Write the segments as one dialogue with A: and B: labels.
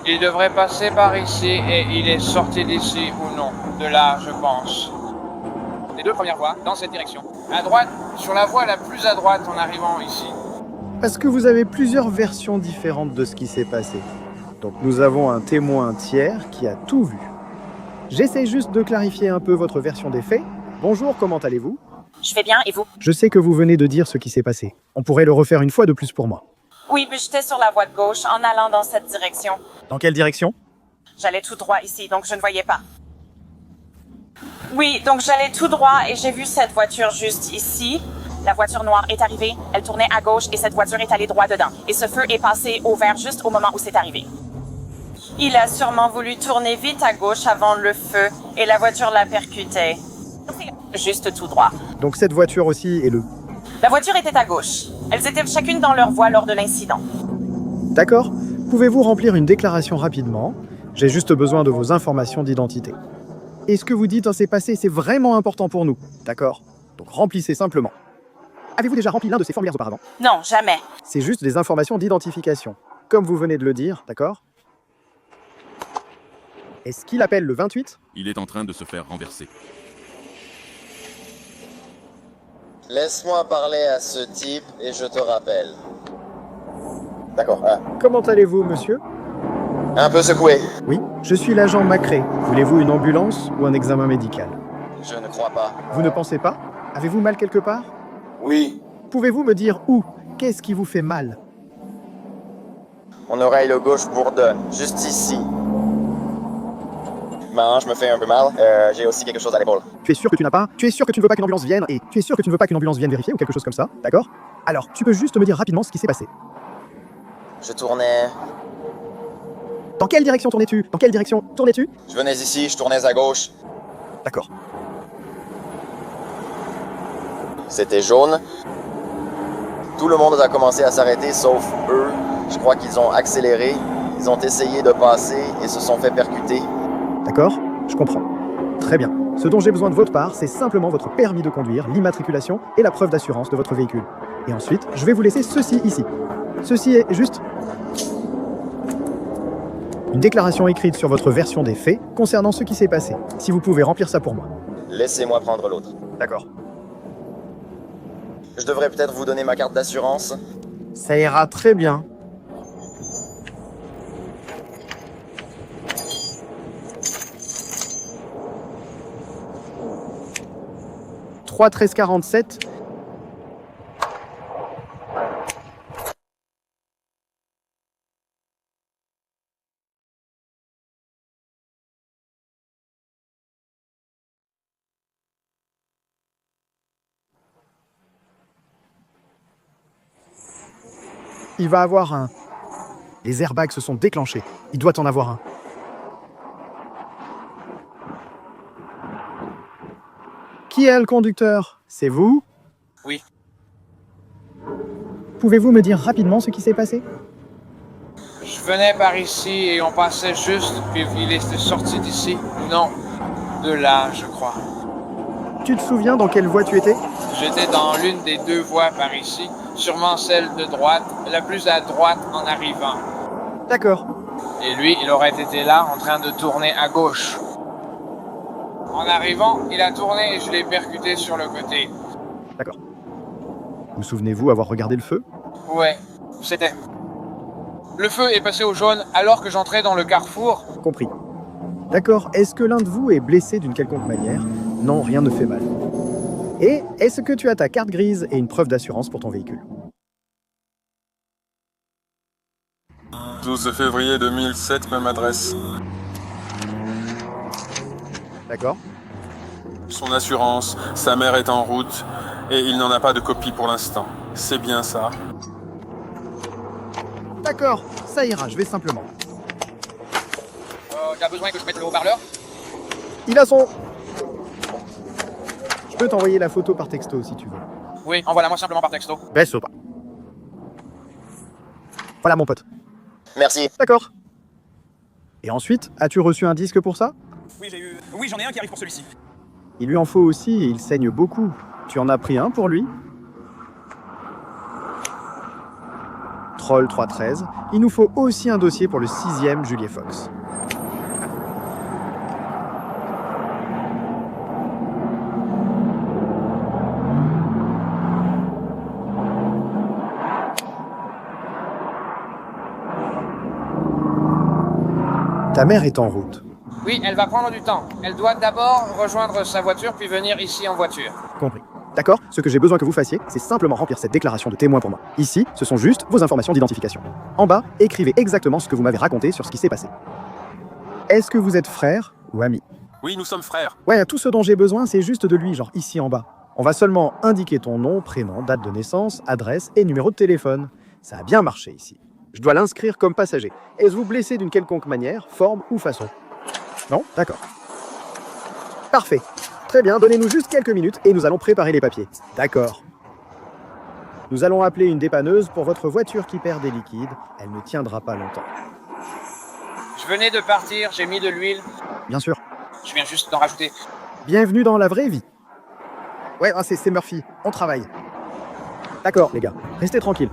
A: Il devrait passer par ici et il est sorti d'ici ou non. De là, je pense. Les deux premières voies, dans cette direction. À droite, sur la voie la plus à droite en arrivant ici.
B: Parce que vous avez plusieurs versions différentes de ce qui s'est passé. Donc nous avons un témoin tiers qui a tout vu. J'essaie juste de clarifier un peu votre version des faits. Bonjour, comment allez-vous?
C: Je vais bien, et vous?
B: Je sais que vous venez de dire ce qui s'est passé. On pourrait le refaire une fois de plus pour moi.
C: Oui, mais j'étais sur la voie de gauche en allant dans cette direction.
B: Dans quelle direction?
C: J'allais tout droit ici, donc je ne voyais pas. Oui, donc j'allais tout droit et j'ai vu cette voiture juste ici. La voiture noire est arrivée, elle tournait à gauche et cette voiture est allée droit dedans. Et ce feu est passé au vert juste au moment où c'est arrivé. Il a sûrement voulu tourner vite à gauche avant le feu et la voiture l'a percuté. Juste tout droit.
B: Donc cette voiture aussi est le...
C: La voiture était à gauche. Elles étaient chacune dans leur voie lors de l'incident.
B: D'accord. Pouvez-vous remplir une déclaration rapidement? J'ai juste besoin de vos informations d'identité. Et ce que vous dites s'est passé, c'est vraiment important pour nous. D'accord? Donc remplissez simplement. Avez-vous déjà rempli l'un de ces formulaires auparavant?
C: Non, jamais.
B: C'est juste des informations d'identification. Comme vous venez de le dire, d'accord? Est-ce qu'il appelle le 28?
D: Il est en train de se faire renverser.
E: Laisse-moi parler à ce type et je te rappelle. D'accord.
B: Comment allez-vous, monsieur?
E: Un peu secoué.
B: Oui, je suis l'agent Macré. Voulez-vous une ambulance ou un examen médical?
E: Je ne crois pas.
B: Vous ne pensez pas? Avez-vous mal quelque part?
E: Oui.
B: Pouvez-vous me dire où? Qu'est-ce qui vous fait mal?
E: Mon oreille le gauche bourdonne. Juste ici. Ma hanche me fait un peu mal. J'ai aussi quelque chose à l'épaule.
B: Tu es sûr que tu n'as pas? Tu es sûr que tu ne veux pas qu'une ambulance vienne? Et tu es sûr que tu ne veux pas qu'une ambulance vienne vérifier ou quelque chose comme ça? D'accord? Alors, tu peux juste me dire rapidement ce qui s'est passé.
E: Je tournais...
B: Dans quelle direction tournais-tu? Dans quelle direction tournais-tu?
E: Je venais ici, je tournais à gauche.
B: D'accord.
E: C'était jaune. Tout le monde a commencé à s'arrêter, sauf eux. Je crois qu'ils ont accéléré. Ils ont essayé de passer et se sont fait percuter.
B: D'accord? Je comprends. Très bien. Ce dont j'ai besoin de votre part, c'est simplement votre permis de conduire, l'immatriculation et la preuve d'assurance de votre véhicule. Et ensuite, je vais vous laisser ceci ici. Ceci est juste... une déclaration écrite sur votre version des faits concernant ce qui s'est passé. Si vous pouvez remplir ça pour moi.
E: Laissez-moi prendre l'autre.
B: D'accord.
E: Je devrais peut-être vous donner ma carte d'assurance.
B: Ça ira très bien. « 3-13-47 » Il va avoir un... Les airbags se sont déclenchés. Il doit en avoir un. Qui est le conducteur? C'est vous?
A: Oui.
B: Pouvez-vous me dire rapidement ce qui s'est passé?
A: Je venais par ici et on passait juste, puis il était sorti d'ici. Non. De là, je crois.
B: Tu te souviens dans quelle voie tu étais?
A: J'étais dans l'une des deux voies par ici, sûrement celle de droite, la plus à droite en arrivant.
B: D'accord.
A: Et lui, il aurait été là en train de tourner à gauche. En arrivant, il a tourné et je l'ai percuté sur le côté.
B: D'accord. Vous souvenez-vous avoir regardé le feu?
A: Ouais, c'était... Le feu est passé au jaune alors que j'entrais dans le carrefour.
B: Compris. D'accord. Est-ce que l'un de vous est blessé d'une quelconque manière? Non, rien ne fait mal. Et est-ce que tu as ta carte grise et une preuve d'assurance pour ton véhicule?
F: 12 février 2007, même adresse.
B: D'accord.
F: Son assurance, sa mère est en route et il n'en a pas de copie pour l'instant. C'est bien ça.
B: D'accord, ça ira, je vais simplement.
A: T'as besoin que je mette le haut-parleur?
B: Il a son... Je peux t'envoyer la photo par texto si tu veux.
A: Oui, envoie-la-moi simplement par texto.
B: Baisse pas. Voilà mon pote.
E: Merci.
B: D'accord. Et ensuite, as-tu reçu un disque pour ça?
G: Oui, j'en ai un qui arrive pour celui-ci.
B: Il lui en faut aussi et il saigne beaucoup. Tu en as pris un pour lui? Troll 313, il nous faut aussi un dossier pour le 6e Juliet Fox. Ta mère est en route.
A: Oui, elle va prendre du temps. Elle doit d'abord rejoindre sa voiture, puis venir ici en voiture.
B: Compris. D'accord? Ce que j'ai besoin que vous fassiez, c'est simplement remplir cette déclaration de témoin pour moi. Ici, ce sont juste vos informations d'identification. En bas, écrivez exactement ce que vous m'avez raconté sur ce qui s'est passé. Est-ce que vous êtes frère ou ami?
F: Oui, nous sommes frères.
B: Ouais, tout ce dont j'ai besoin, c'est juste de lui, genre ici en bas. On va seulement indiquer ton nom, prénom, date de naissance, adresse et numéro de téléphone. Ça a bien marché ici. Je dois l'inscrire comme passager. Est-ce vous blessé d'une quelconque manière, forme ou façon? Non? D'accord. Parfait. Très bien, donnez-nous juste quelques minutes et nous allons préparer les papiers. D'accord. Nous allons appeler une dépanneuse pour votre voiture qui perd des liquides. Elle ne tiendra pas longtemps.
A: Je venais de partir, j'ai mis de l'huile.
B: Bien sûr.
A: Je viens juste d'en rajouter.
B: Bienvenue dans la vraie vie. Ouais, c'est Murphy. On travaille. D'accord, les gars. Restez tranquilles.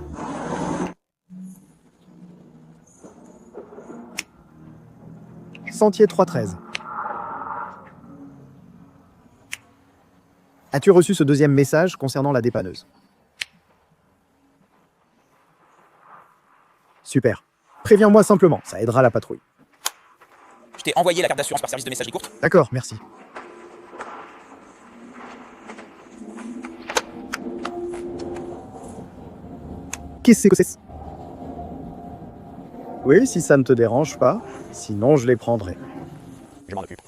B: Sentier 313. As-tu reçu ce deuxième message concernant la dépanneuse? Super. Préviens-moi simplement, ça aidera la patrouille.
G: Je t'ai envoyé la carte d'assurance par service de messagerie courte.
B: D'accord, merci. Qu'est-ce que c'est? Oui, si ça ne te dérange pas, sinon je les prendrai.
G: Je m'en occupe.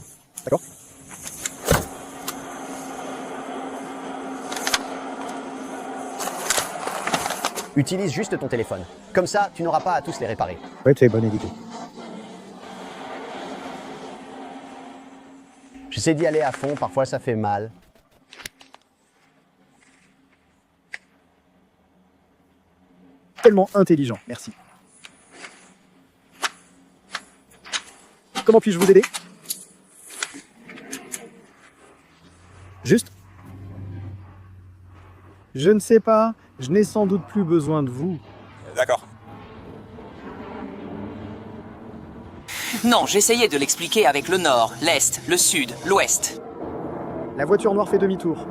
B: D'accord?
H: Utilise juste ton téléphone. Comme ça, tu n'auras pas à tous les réparer.
B: Ouais, c'est bonne idée.
H: J'essaie d'y aller à fond, parfois ça fait mal.
B: Tellement intelligent, merci. Comment puis-je vous aider? Juste? Je ne sais pas, je n'ai sans doute plus besoin de vous.
G: D'accord.
I: Non, j'essayais de l'expliquer avec le nord, l'est, le sud, l'ouest.
B: La voiture noire fait demi-tour.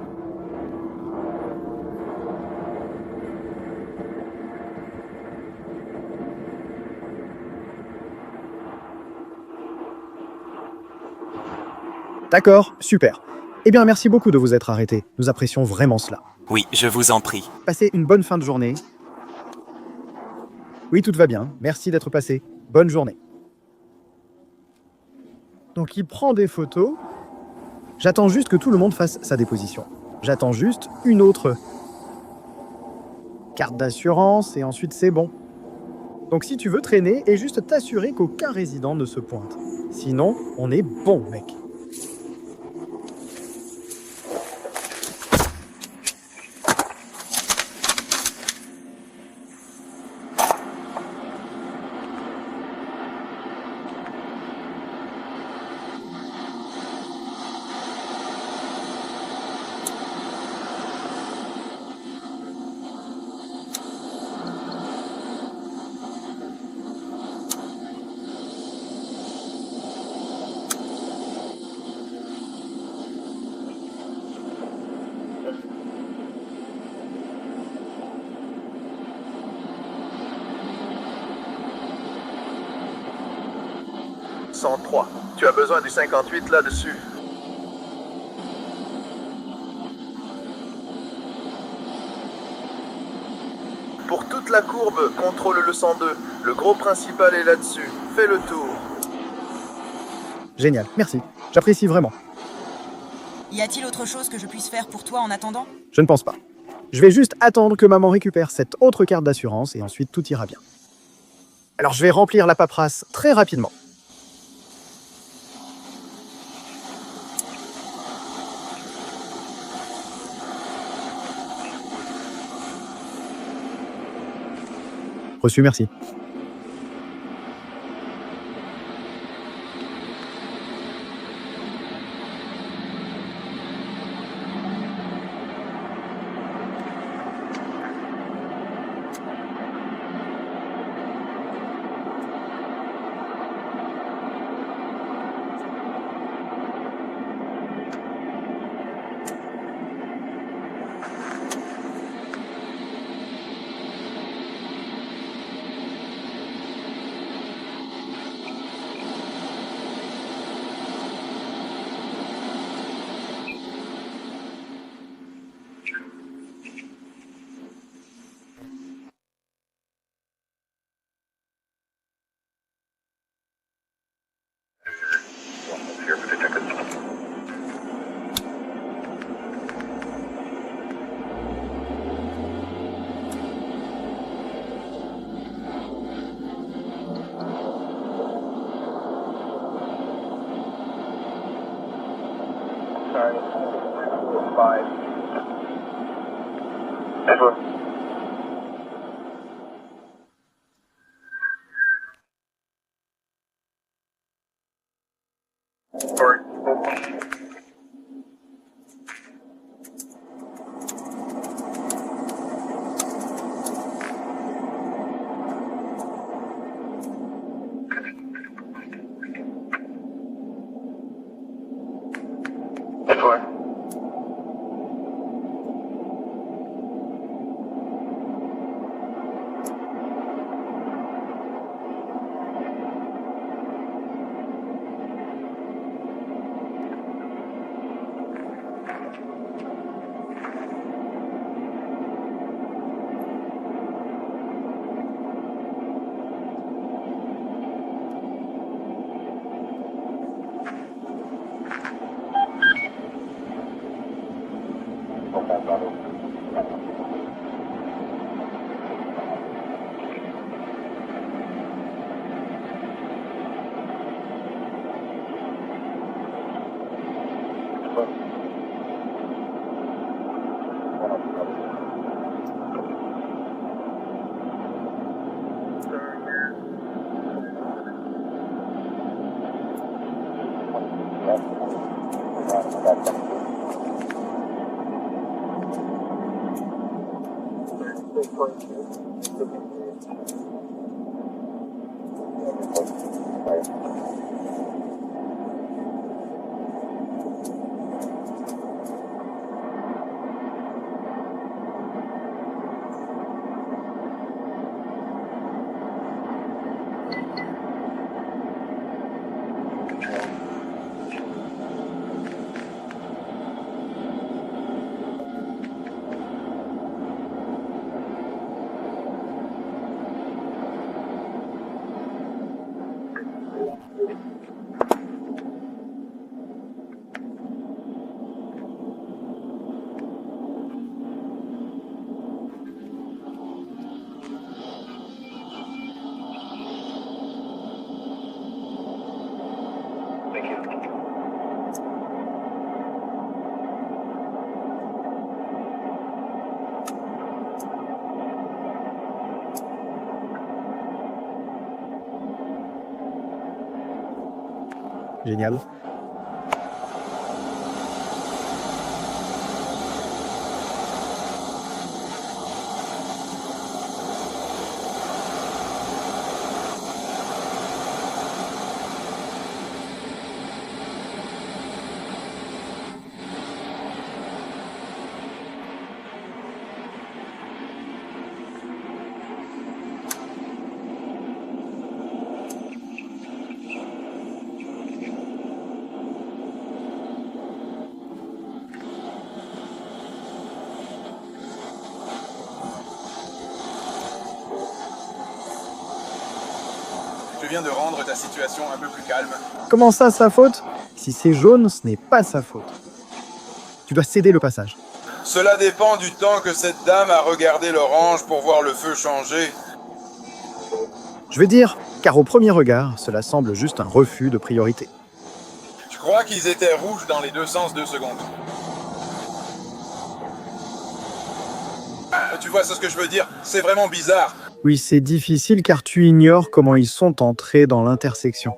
B: D'accord, super. Eh bien, merci beaucoup de vous être arrêté. Nous apprécions vraiment cela.
I: Oui, je vous en prie.
B: Passez une bonne fin de journée. Oui, tout va bien. Merci d'être passé. Bonne journée. Donc, il prend des photos. J'attends juste que tout le monde fasse sa déposition. J'attends juste une autre carte d'assurance et ensuite c'est bon. Donc, si tu veux traîner, et juste t'assurer qu'aucun résident ne se pointe. Sinon, on est bon, mec.
J: Tu as besoin du 58 là-dessus. Pour toute la courbe, contrôle le 102. Le gros principal est là-dessus. Fais le tour.
B: Génial, merci. J'apprécie vraiment.
K: Y a-t-il autre chose que je puisse faire pour toi en attendant?
B: Je ne pense pas. Je vais juste attendre que maman récupère cette autre carte d'assurance et ensuite tout ira bien. Alors je vais remplir la paperasse très rapidement. Reçu, merci. Génial.
F: Je viens de rendre ta situation un peu plus calme.
B: Comment ça, sa faute? Si c'est jaune, ce n'est pas sa faute. Tu dois céder le passage.
F: Cela dépend du temps que cette dame a regardé l'orange pour voir le feu changer.
B: Je veux dire, car au premier regard, cela semble juste un refus de priorité.
F: Je crois qu'ils étaient rouges dans les deux sens 2 secondes. Tu vois ce que je veux dire? C'est vraiment bizarre.
B: Oui, c'est difficile car tu ignores comment ils sont entrés dans l'intersection.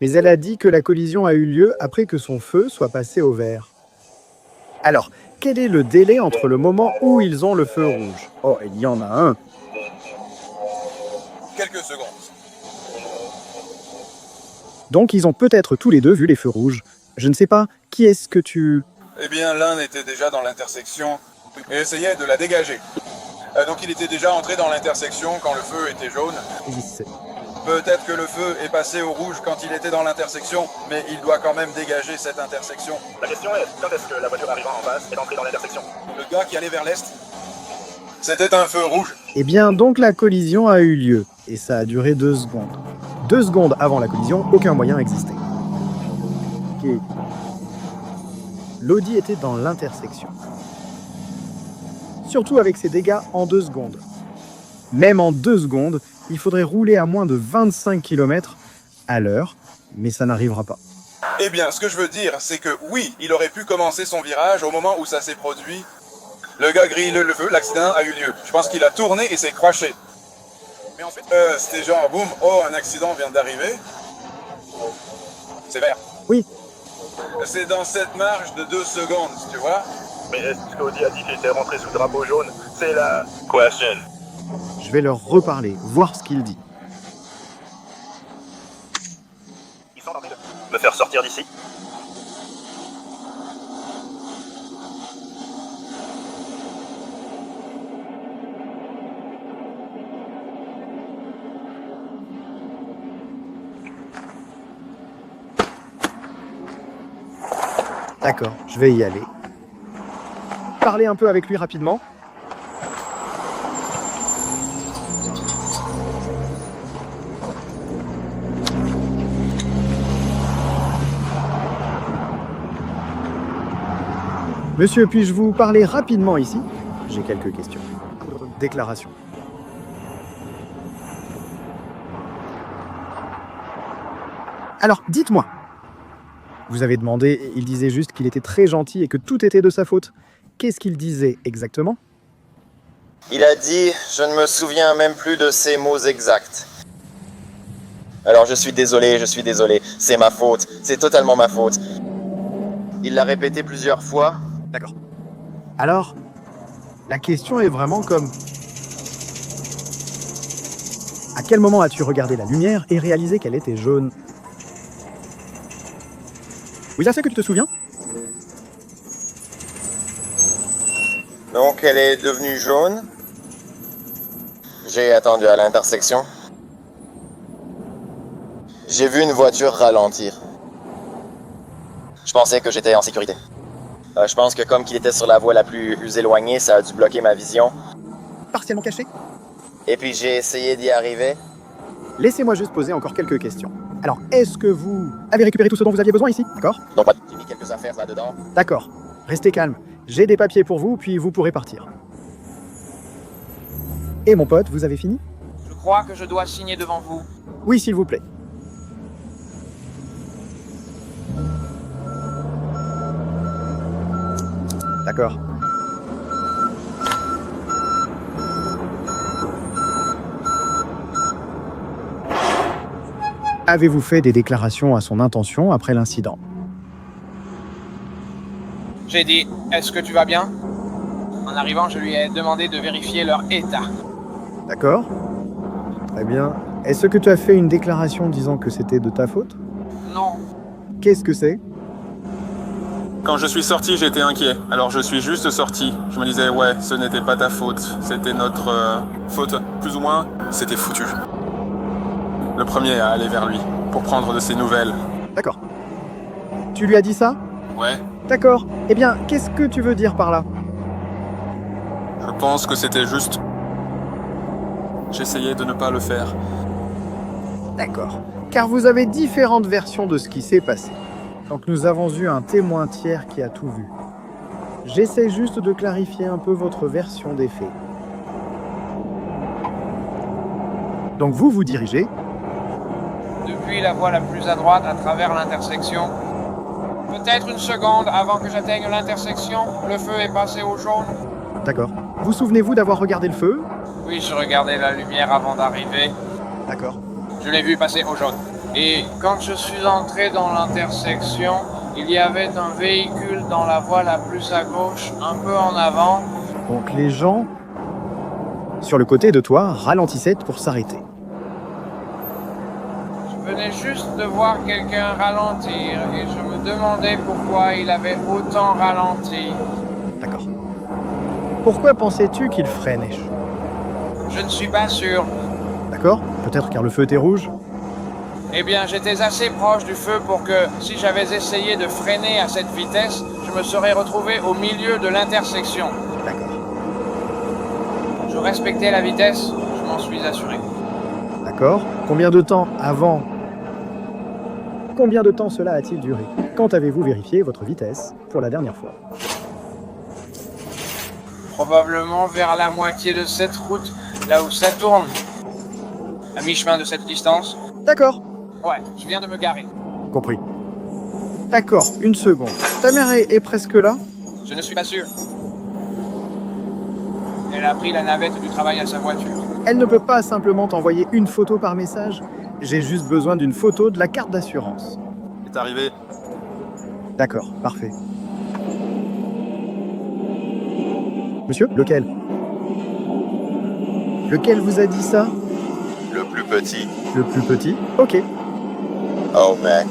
B: Mais elle a dit que la collision a eu lieu après que son feu soit passé au vert. Alors, quel est le délai entre le moment où ils ont le feu rouge? Oh, il y en a un.
F: Quelques secondes.
B: Donc, ils ont peut-être tous les deux vu les feux rouges. Je ne sais pas, qui est-ce que tu...
F: Eh bien, l'un était déjà dans l'intersection et essayait de la dégager. Donc il était déjà entré dans l'intersection quand le feu était jaune. Peut-être que le feu est passé au rouge quand il était dans l'intersection, mais il doit quand même dégager cette intersection.
G: La question est, quand est-ce que la voiture arrivant en face est entrée dans l'intersection?
F: Le gars qui allait vers l'est, c'était un feu rouge.
B: Eh bien, donc la collision a eu lieu, et ça a duré 2 secondes. 2 secondes avant la collision, aucun moyen n'existait. Ok. L'Audi était dans l'intersection. Surtout avec ses dégâts en 2 secondes. Même en 2 secondes, il faudrait rouler à moins de 25 km à l'heure, mais ça n'arrivera pas.
F: Eh bien, ce que je veux dire, c'est que oui, il aurait pu commencer son virage au moment où ça s'est produit. Le gars grille le feu, l'accident a eu lieu. Je pense qu'il a tourné et s'est crashé. Mais en fait, c'était genre, boum, oh, un accident vient d'arriver. C'est vert.
B: Oui.
F: C'est dans cette marge de 2 secondes, tu vois.
G: Mais est-ce qu'Audi a dit qu'il était rentré sous drapeau jaune? C'est la question.
B: Je vais leur reparler, voir ce qu'il dit.
G: Ils sont en train de me faire sortir d'ici.
B: D'accord, je vais y aller. Parler un peu avec lui rapidement. Monsieur, puis-je vous parler rapidement ici? J'ai quelques questions. Déclaration. Alors, dites-moi. Vous avez demandé, il disait juste qu'il était très gentil et que tout était de sa faute. Qu'est-ce qu'il disait exactement?
E: Il a dit « Je ne me souviens même plus de ses mots exacts. Alors je suis désolé, c'est ma faute, c'est totalement ma faute. » Il l'a répété plusieurs fois.
B: D'accord. Alors, la question est vraiment comme... À quel moment as-tu regardé la lumière et réalisé qu'elle était jaune? Oui, c'est ça que tu te souviens?
E: Donc elle est devenue jaune. J'ai attendu à l'intersection. J'ai vu une voiture ralentir. Je pensais que j'étais en sécurité. Je pense que comme qu'il était sur la voie la plus éloignée, ça a dû bloquer ma vision.
B: Partiellement caché?
E: Et puis j'ai essayé d'y arriver.
B: Laissez-moi juste poser encore quelques questions. Alors, est-ce que vous avez récupéré tout ce dont vous aviez besoin ici? D'accord?
E: Donc j'ai mis quelques affaires là-dedans.
B: D'accord. Restez calme. J'ai des papiers pour vous, puis vous pourrez partir. Et mon pote, vous avez fini?
A: Je crois que je dois signer devant vous.
B: Oui, s'il vous plaît. D'accord. Avez-vous fait des déclarations à son intention après l'incident?
A: J'ai dit, est-ce que tu vas bien? En arrivant, je lui ai demandé de vérifier leur état.
B: D'accord. Très bien. Est-ce que tu as fait une déclaration disant que c'était de ta faute?
A: Non.
B: Qu'est-ce que c'est?
L: Quand je suis sorti, j'étais inquiet. Alors je suis juste sorti. Je me disais, ouais, ce n'était pas ta faute. C'était notre faute. Plus ou moins, c'était foutu. Le premier à aller vers lui, pour prendre de ses nouvelles.
B: D'accord. Tu lui as dit ça?
L: Ouais.
B: D'accord. Eh bien, qu'est-ce que tu veux dire par là?
L: Je pense que c'était juste... J'essayais de ne pas le faire.
B: D'accord. Car vous avez différentes versions de ce qui s'est passé. Donc nous avons eu un témoin tiers qui a tout vu. J'essaie juste de clarifier un peu votre version des faits. Donc vous vous dirigez
A: depuis la voie la plus à droite à travers l'intersection. Peut-être une seconde avant que j'atteigne l'intersection, le feu est passé au jaune.
B: D'accord. Vous souvenez-vous d'avoir regardé le feu?
A: Oui, je regardais la lumière avant d'arriver.
B: D'accord.
A: Je l'ai vu passer au jaune. Et quand je suis entré dans l'intersection, il y avait un véhicule dans la voie la plus à gauche, un peu en avant.
B: Donc les gens, sur le côté de toi, ralentissaient pour s'arrêter.
A: Je venais juste de voir quelqu'un ralentir et je me demandais pourquoi il avait autant ralenti.
B: D'accord. Pourquoi pensais-tu qu'il freinait?
A: Je ne suis pas sûr.
B: D'accord. Peut-être car le feu était rouge?
A: Eh bien, j'étais assez proche du feu pour que, si j'avais essayé de freiner à cette vitesse, je me serais retrouvé au milieu de l'intersection.
B: D'accord.
A: Je respectais la vitesse, je m'en suis assuré.
B: D'accord. Combien de temps cela a-t-il duré? Quand avez-vous vérifié votre vitesse pour la dernière fois?
A: Probablement vers la moitié de cette route, là où ça tourne. À mi-chemin de cette distance.
B: D'accord.
A: Ouais, je viens de me garer.
B: Compris. D'accord, une seconde. Ta mère est presque là?
A: Je ne suis pas sûr. Elle a pris la navette du travail à sa voiture.
B: Elle ne peut pas simplement t'envoyer une photo par message. J'ai juste besoin d'une photo de la carte d'assurance.
L: C'est arrivé.
B: D'accord, parfait. Monsieur, lequel? Lequel vous a dit ça?
E: Le plus petit.
B: Le plus petit? Ok.
E: Oh, mec.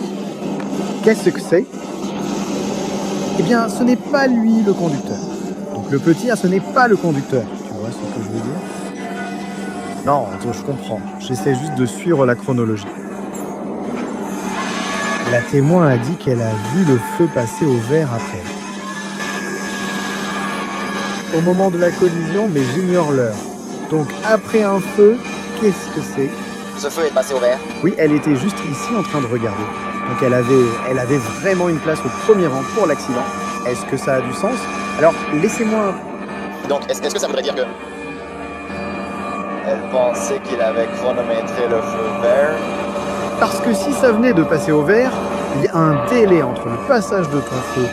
B: Qu'est-ce que c'est? Eh bien, ce n'est pas lui le conducteur. Donc le petit, ce n'est pas le conducteur. Tu vois ce que je veux dire? Non, je comprends. J'essaie juste de suivre la chronologie. La témoin a dit qu'elle a vu le feu passer au vert après. Au moment de la collision, mais j'ignore l'heure. Donc après un feu, qu'est-ce que c'est?
E: Ce feu est passé au vert?
B: Oui, elle était juste ici en train de regarder. Donc elle avait vraiment une place au premier rang pour l'accident. Est-ce que ça a du sens? Alors, laissez-moi...
E: Donc, est-ce que ça voudrait dire que... Elle pensait qu'il avait chronométré le feu vert?
B: Parce que si ça venait de passer au vert, il y a un délai entre le passage de ton feu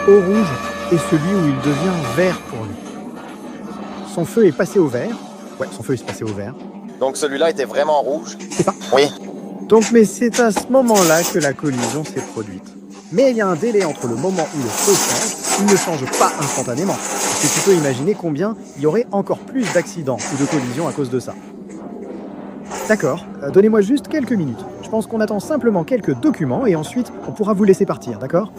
B: au rouge et celui où il devient vert pour lui. Son feu est passé au vert. Ouais, son feu est passé au vert.
E: Donc celui-là était vraiment rouge?
B: C'est ça.
E: Oui.
B: Donc, mais c'est à ce moment-là que la collision s'est produite. Mais il y a un délai entre le moment où le feu change, il ne change pas instantanément. Parce que tu peux imaginer combien il y aurait encore plus d'accidents ou de collisions à cause de ça. D'accord, donnez-moi juste quelques minutes. Je pense qu'on attend simplement quelques documents et ensuite on pourra vous laisser partir, d'accord?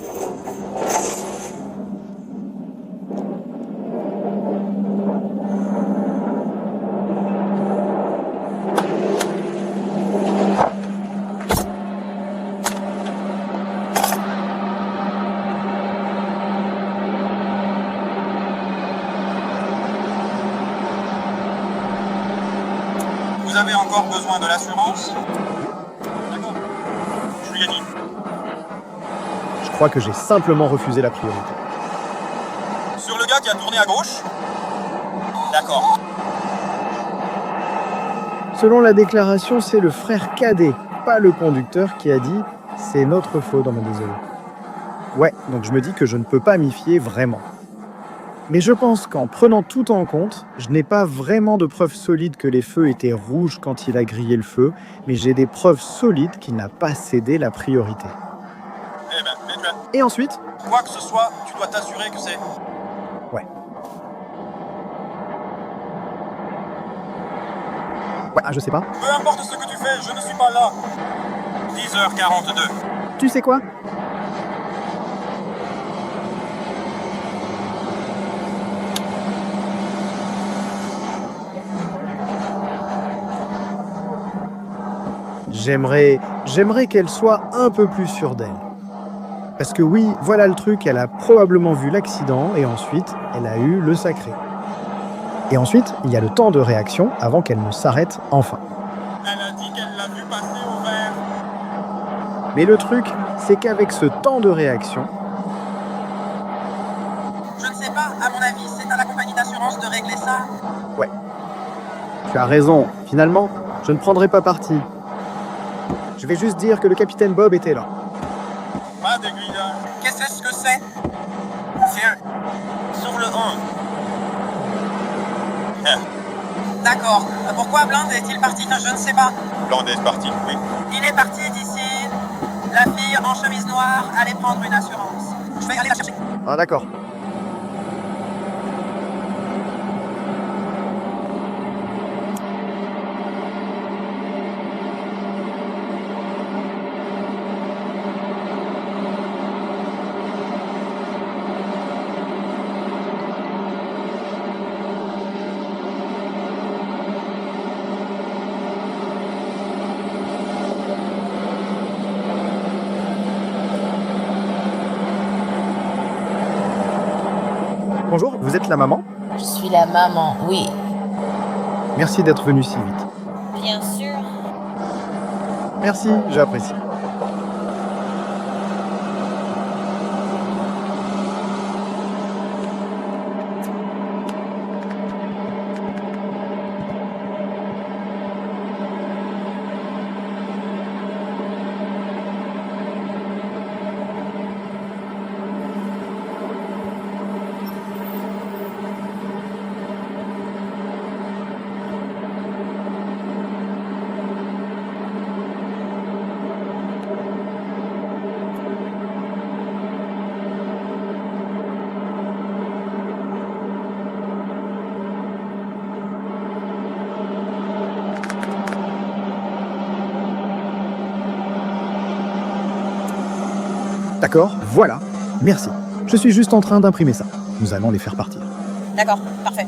F: Vous avez encore besoin de l'assurance? D'accord. Je lui ai dit.
B: Je crois que j'ai simplement refusé la priorité.
F: Sur le gars qui a tourné à gauche? D'accord.
B: Selon la déclaration, c'est le frère cadet, pas le conducteur, qui a dit « c'est notre faute, désolé ». Ouais, donc je me dis que je ne peux pas m'y fier vraiment. Mais je pense qu'en prenant tout en compte, je n'ai pas vraiment de preuves solides que les feux étaient rouges quand il a grillé le feu, mais j'ai des preuves solides qu'il n'a pas cédé la priorité.
F: Eh ben, mais tu as...
B: Et ensuite?
F: Quoi que ce soit, tu dois t'assurer que c'est...
B: Ouais, je sais pas.
F: Peu importe ce que tu fais, je ne suis pas là. 10h42.
B: Tu sais quoi? J'aimerais qu'elle soit un peu plus sûre d'elle. Parce que oui, voilà le truc, elle a probablement vu l'accident et ensuite, elle a eu le sacré. Et ensuite, il y a le temps de réaction avant qu'elle ne s'arrête enfin.
F: Elle a dit qu'elle l'a vu passer au vert.
B: Mais le truc, c'est qu'avec ce temps de réaction...
K: Je ne sais pas, à mon avis, c'est à la compagnie d'assurance de régler ça.
B: Ouais. Tu as raison, finalement, je ne prendrai pas parti. Je vais juste dire que le capitaine Bob était là.
F: Pas d'aiguillage. Qu'est-ce que c'est?
K: Sur le 1. D'accord. Pourquoi Bland est-il parti? Je ne sais pas.
F: Bland est parti, oui.
K: Il est parti d'ici. La fille en chemise noire allait prendre une assurance. Je vais aller la chercher.
B: Ah d'accord. Bonjour, vous êtes la maman?
M: Je suis la maman, oui.
B: Merci d'être venue si vite.
M: Bien sûr.
B: Merci, j'apprécie. D'accord, voilà. Merci. Je suis juste en train d'imprimer ça. Nous allons les faire partir.
C: D'accord, parfait.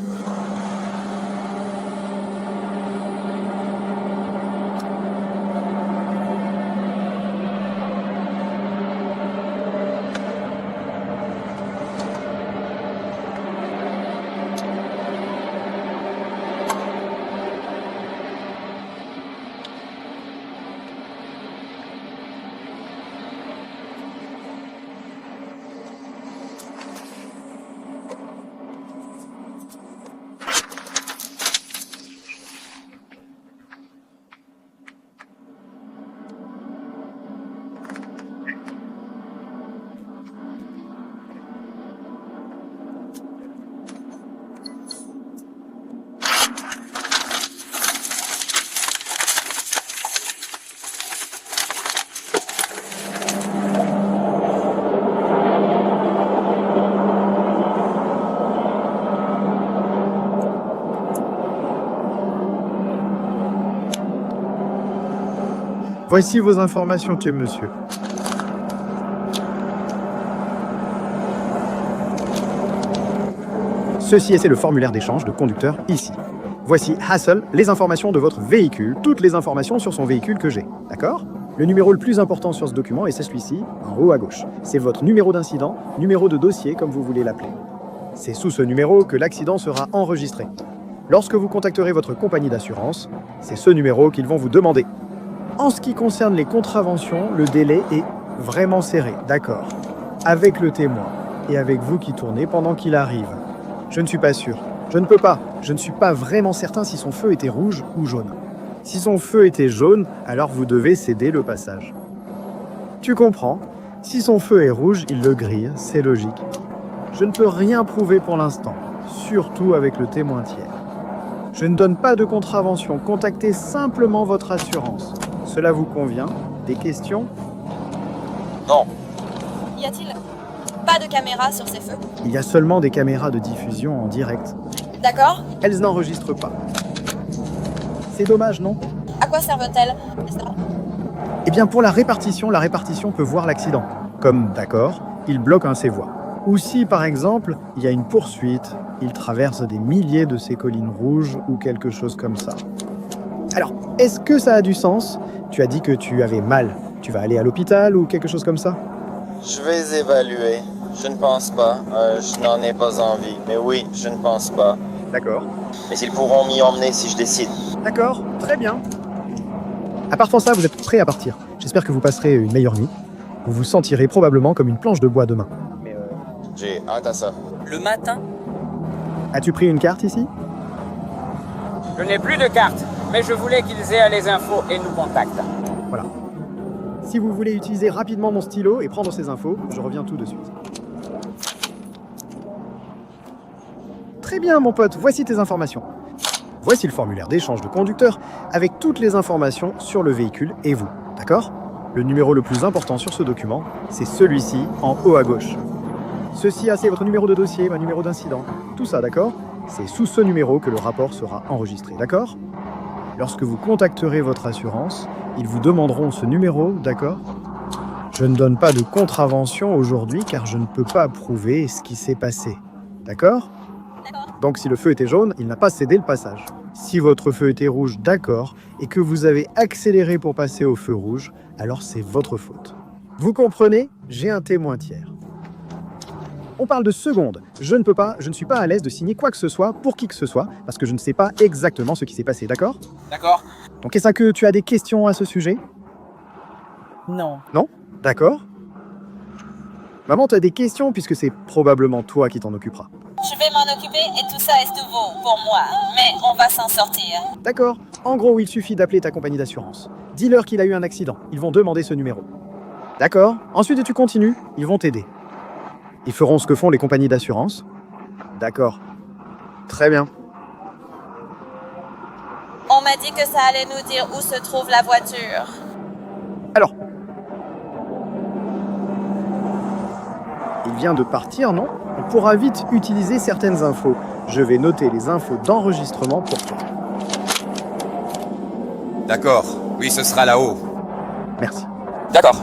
B: Voici vos informations, monsieur. Ceci c'est le formulaire d'échange de conducteur ici. Voici Hassel, les informations de votre véhicule, toutes les informations sur son véhicule que j'ai, d'accord? Le numéro le plus important sur ce document est celui-ci, en haut à gauche. C'est votre numéro d'incident, numéro de dossier comme vous voulez l'appeler. C'est sous ce numéro que l'accident sera enregistré. Lorsque vous contacterez votre compagnie d'assurance, c'est ce numéro qu'ils vont vous demander. En ce qui concerne les contraventions, le délai est vraiment serré, d'accord. Avec le témoin et avec vous qui tournez pendant qu'il arrive. Je ne suis pas sûr. Je ne peux pas. Je ne suis pas vraiment certain si son feu était rouge ou jaune. Si son feu était jaune, alors vous devez céder le passage. Tu comprends? Si son feu est rouge, il le grille, c'est logique. Je ne peux rien prouver pour l'instant, surtout avec le témoin tiers. Je ne donne pas de contravention, contactez simplement votre assurance. Cela vous convient? Des questions?
E: Non.
N: Y a-t-il pas de caméra sur ces feux?
B: Il y a seulement des caméras de diffusion en direct.
N: D'accord.
B: Elles n'enregistrent pas. C'est dommage, non?
N: À quoi servent-elles?
B: Eh bien, pour la répartition peut voir l'accident. Comme, d'accord, il bloque un de ses voies. Ou si, par exemple, il y a une poursuite, il traverse des milliers de ces collines rouges ou quelque chose comme ça. Alors, est-ce que ça a du sens? Tu as dit que tu avais mal. Tu vas aller à l'hôpital ou quelque chose comme ça?
E: Je vais évaluer. Je ne pense pas. Je n'en ai pas envie. Mais oui, je ne pense pas.
B: D'accord.
E: Mais ils pourront m'y emmener si je décide.
B: D'accord, très bien. À part ça, vous êtes prêts à partir. J'espère que vous passerez une meilleure nuit. Vous vous sentirez probablement comme une planche de bois demain.
E: Mais j'ai hâte à ça.
I: Le matin?
B: As-tu pris une carte ici?
A: Je n'ai plus de carte, mais je voulais qu'ils aient les infos et nous contactent.
B: Voilà. Si vous voulez utiliser rapidement mon stylo et prendre ces infos, je reviens tout de suite. Très bien, mon pote, voici tes informations. Voici le formulaire d'échange de conducteur avec toutes les informations sur le véhicule et vous, d'accord? Le numéro le plus important sur ce document, c'est celui-ci en haut à gauche. Ceci, c'est votre numéro de dossier, ma numéro d'incident, tout ça, d'accord? C'est sous ce numéro que le rapport sera enregistré, d'accord? Lorsque vous contacterez votre assurance, ils vous demanderont ce numéro, d'accord? Je ne donne pas de contravention aujourd'hui car je ne peux pas prouver ce qui s'est passé, d'accord? Donc si le feu était jaune, il n'a pas cédé le passage. Si votre feu était rouge, d'accord, et que vous avez accéléré pour passer au feu rouge, alors c'est votre faute. Vous comprenez? J'ai un témoin tiers. On parle de secondes. Je ne suis pas à l'aise de signer quoi que ce soit pour qui que ce soit, parce que je ne sais pas exactement ce qui s'est passé, d'accord?
A: D'accord.
B: Donc est-ce que tu as des questions à ce sujet?
I: Non.
B: Non? D'accord. Maman, tu as des questions puisque c'est probablement toi qui t'en occuperas.
N: Je vais m'en occuper et tout ça est nouveau pour moi, mais on va s'en sortir.
B: D'accord. En gros, il suffit d'appeler ta compagnie d'assurance. Dis-leur qu'il a eu un accident. Ils vont demander ce numéro. D'accord. Ensuite, tu continues. Ils vont t'aider. Ils feront ce que font les compagnies d'assurance. D'accord. Très bien.
N: On m'a dit que ça allait nous dire où se trouve la voiture.
B: Alors. Il vient de partir, non? On pourra vite utiliser certaines infos. Je vais noter les infos d'enregistrement pour toi.
O: D'accord. Oui, ce sera là-haut.
B: Merci.
O: D'accord.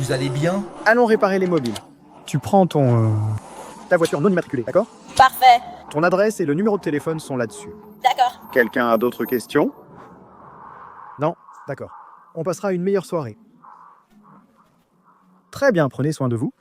O: vous allez bien?
B: Allons réparer les mobiles. Tu prends ta voiture non immatriculée, d'accord?
N: Parfait.
B: Ton adresse et le numéro de téléphone sont là-dessus.
N: D'accord.
B: Quelqu'un a d'autres questions? Non? D'accord. On passera une meilleure soirée. Très bien, prenez soin de vous.